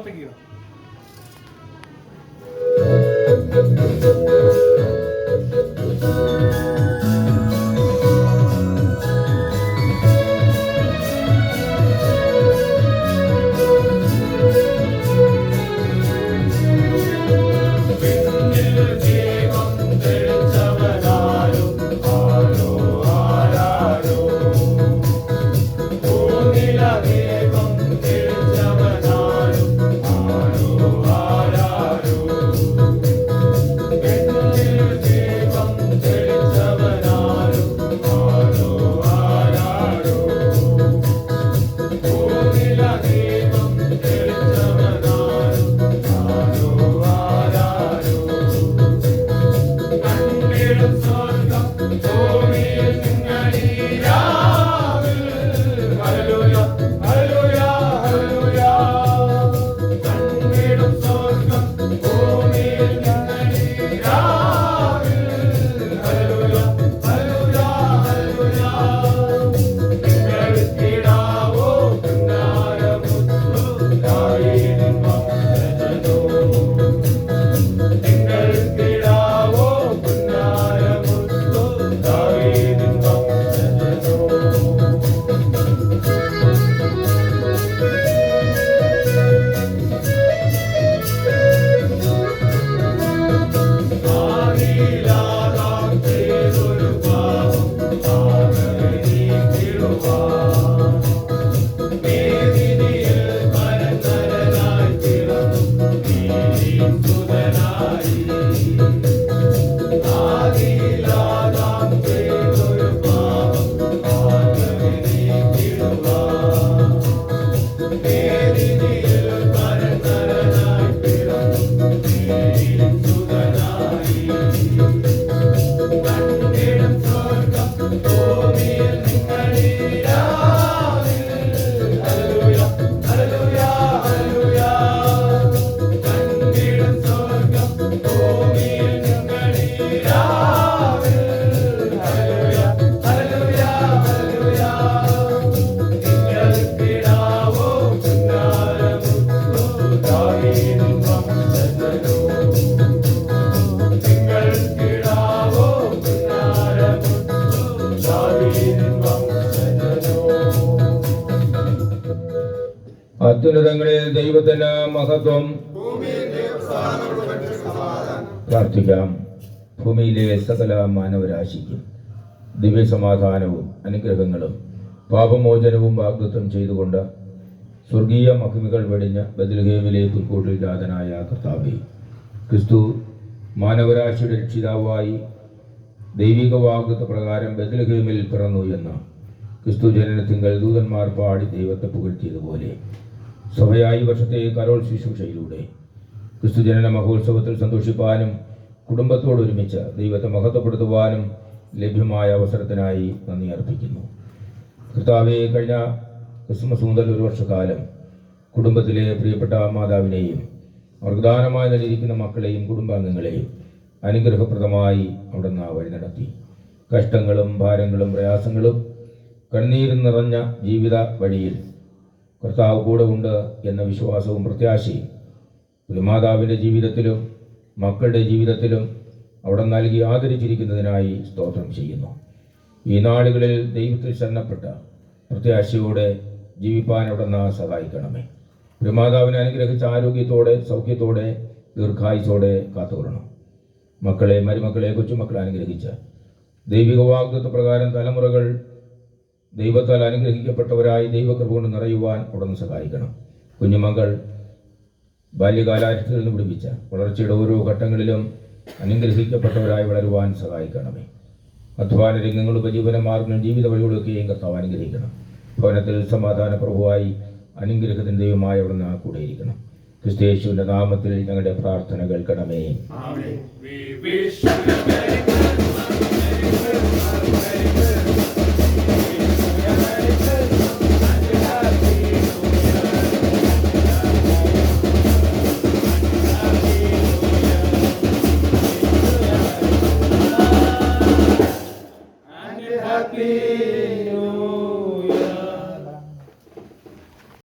പ്രാർത്ഥിക്കുക. അത്യുന്നതങ്ങളിൽ ദൈവത്തിന് മഹത്വം. പ്രാർത്ഥിക്കാം. ഭൂമിയിലെ സകല മാനവരാശിക്കും ദിവ്യസമാധാനവും അനുഗ്രഹങ്ങളും പാപമോചനവും വാഗ്ദത്തം ചെയ്തുകൊണ്ട് സ്വർഗീയ മഹിമകൾ വെടിഞ്ഞ് ബത്ലഹേമിലെ പുൽക്കൂട്ടിൽ ജാതനായ കർത്താവേ, ക്രിസ്തു മാനവരാശിയുടെ രക്ഷിതാവായി ദൈവിക വാഗ്ദത്ത പ്രകാരം ബത്ലഹേമിൽ പിറന്നു എന്ന് ക്രിസ്തു ജനനത്തിങ്കൽ ദൂതന്മാർ പാടി ദൈവത്തെ പുകഴ്ത്തിയതുപോലെ സഭയായി വർഷത്തെ കരോൾ ശുശ്രൂഷയിലൂടെ ക്രിസ്തു ജനന മഹോത്സവത്തിൽ സന്തോഷിപ്പാനും കുടുംബത്തോടൊരുമിച്ച് ദൈവത്തെ മഹത്വപ്പെടുത്തുവാനും ലഭ്യമായ അവസരത്തിനായി നന്ദി അർപ്പിക്കുന്നു. കർത്താവെ, കഴിഞ്ഞ ക്രിസ്മസ് മുതൽ ഒരു വർഷക്കാലം കുടുംബത്തിലെ പ്രിയപ്പെട്ട മാതാവിനെയും അവർക്ക് ദാനമായി നൽകിയിരിക്കുന്ന മക്കളെയും കുടുംബാംഗങ്ങളെയും അനുഗ്രഹപ്രദമായി അവിടുന്ന് വഴി നടത്തി. കഷ്ടങ്ങളും ഭാരങ്ങളും പ്രയാസങ്ങളും കണ്ണീരും നിറഞ്ഞ ജീവിത വഴിയിൽ കർത്താവ് കൂടെ ഉണ്ട് എന്ന വിശ്വാസവും പ്രത്യാശയും ഒരു മാതാവിൻ്റെ ജീവിതത്തിലും മക്കളുടെ ജീവിതത്തിലും അവിടെ നൽകി ആദരിച്ചിരിക്കുന്നതിനായി സ്തോത്രം ചെയ്യുന്നു. ഈ നാളുകളിൽ ദൈവത്തിൽ ശരണപ്പെട്ട പ്രത്യാശയോടെ ജീവിപ്പാൻ അവിടുന്ന് സഹായിക്കണമേ. ഒരു മാതാവിനെ അനുഗ്രഹിച്ച ആരോഗ്യത്തോടെ സൗഖ്യത്തോടെ ദീർഘായുസോടെ കാത്തുകൊള്ളണം. മക്കളെ, മരുമക്കളെ, കൊച്ചുമക്കളെ അനുഗ്രഹിച്ച ദൈവിക വാഗ്ദത്ത പ്രകാരം തലമുറകൾ ദൈവത്താൽ അനുഗ്രഹിക്കപ്പെട്ടവരായി ദൈവകൃപ കൊണ്ട് നിറയുവാൻ അവിടുന്ന് സഹായിക്കണം. കുഞ്ഞുമകൾ ബാല്യകാലാരിൽ നിന്ന് പിടിപ്പിച്ച വളർച്ചയുടെ ഓരോ ഘട്ടങ്ങളിലും അനുഗ്രഹിക്കപ്പെട്ടവരായി വളരുവാൻ സഹായിക്കണമേ. അധ്വാന രംഗങ്ങളും ഉപജീവന മാർഗങ്ങളും ജീവിത വഴികളൊക്കെയും കർത്താവ് അനുഗ്രഹിക്കണം. ഭവനത്തിൽ സമാധാന പ്രഭുവായി അനുഗ്രഹത്തിൻ്റെ ദൈവമായി അവിടുന്ന് കൂടെയിരിക്കണം. ക്രിസ്തുയേശുവിൻ്റെ നാമത്തിൽ ഞങ്ങളുടെ പ്രാർത്ഥന കേൾക്കണമേ. Happy